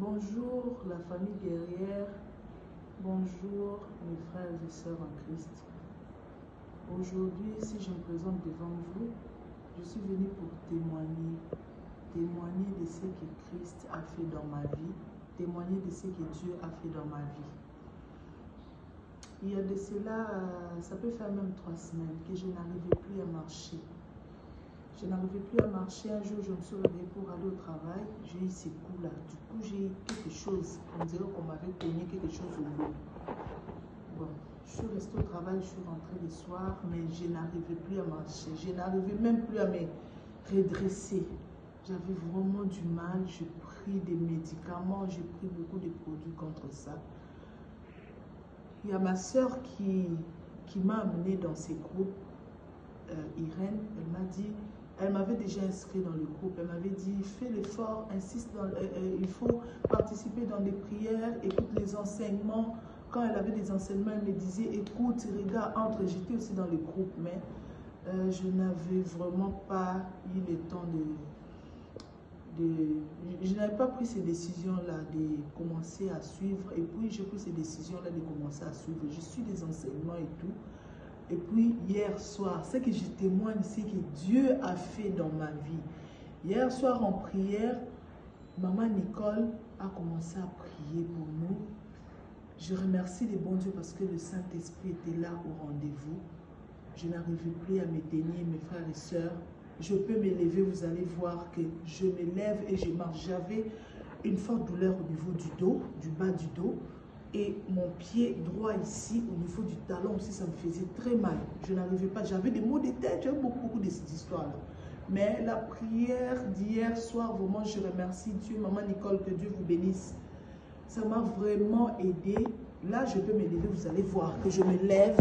Bonjour la famille guerrière, bonjour mes frères et sœurs en Christ. Aujourd'hui, si je me présente devant vous, je suis venue pour témoigner de ce que Christ a fait dans ma vie, témoigner de ce que Dieu a fait dans ma vie. Il y a de cela, ça peut faire même 3 semaines que je n'arrivais plus à marcher. Je n'arrivais plus à marcher. Un jour, je me suis réveillée pour aller au travail. J'ai eu ces coups-là. Du coup, j'ai eu quelque chose. On dirait qu'on m'avait cogné quelque chose au dos. Bon, je suis restée au travail, je suis rentrée le soir, mais je n'arrivais plus à marcher. Je n'arrivais même plus à me redresser. J'avais vraiment du mal. J'ai pris des médicaments, j'ai pris beaucoup de produits contre ça. Il y a ma soeur qui m'a amenée dans ces groupes. Irène, elle m'avait déjà inscrit dans le groupe. Elle m'avait dit, fais l'effort, insiste, il faut participer dans des prières, écoute les enseignements. Quand elle avait des enseignements, elle me disait, écoute, regarde, entre. J'étais aussi dans le groupe, mais je n'avais vraiment pas eu le temps je n'avais pas pris ces décisions-là de commencer à suivre. Et puis, j'ai pris ces décisions-là de commencer à suivre. Je suis des enseignements et tout. Et puis, hier soir, ce que je témoigne, c'est que Dieu a fait dans ma vie. Hier soir, en prière, maman Nicole a commencé à prier pour nous. Je remercie le bon Dieu parce que le Saint-Esprit était là au rendez-vous. Je n'arrivais plus à me tenir, mes frères et sœurs. Je peux me lever, vous allez voir que je me lève et je marche. J'avais une forte douleur au niveau du dos, du bas du dos. Et mon pied droit ici, au niveau du talon aussi, ça me faisait très mal. Je n'arrivais pas, j'avais des maux de tête, j'avais beaucoup de cette histoire-là. Mais la prière d'hier soir, vraiment, je remercie Dieu, maman Nicole, que Dieu vous bénisse. Ça m'a vraiment aidé. Là, je peux me lever, vous allez voir que je me lève.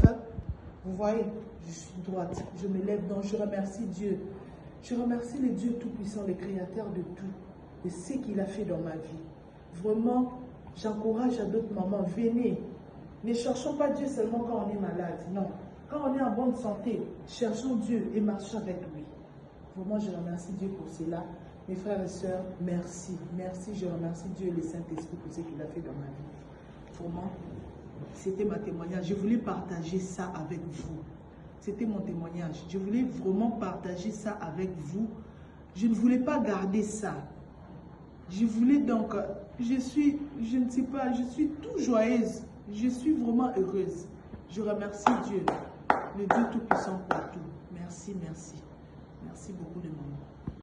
Vous voyez, je suis droite, je me lève, donc je remercie Dieu. Je remercie le Dieu Tout-Puissant, le Créateur de tout, de ce qu'il a fait dans ma vie. Vraiment, j'encourage à d'autres mamans, venez. Ne cherchons pas Dieu seulement quand on est malade, non. Quand on est en bonne santé, cherchons Dieu et marchons avec lui. Vraiment, je remercie Dieu pour cela. Mes frères et sœurs, merci. Merci, je remercie Dieu et le Saint-Esprit pour ce qu'il a fait dans ma vie. Vraiment, c'était ma témoignage. Je voulais partager ça avec vous. C'était mon témoignage. Je voulais vraiment partager ça avec vous. Je ne voulais pas garder ça. Je voulais donc, je ne sais pas, je suis tout joyeuse. Je suis vraiment heureuse. Je remercie Dieu, le Dieu Tout-Puissant pour tout. Merci, merci. Merci beaucoup de mon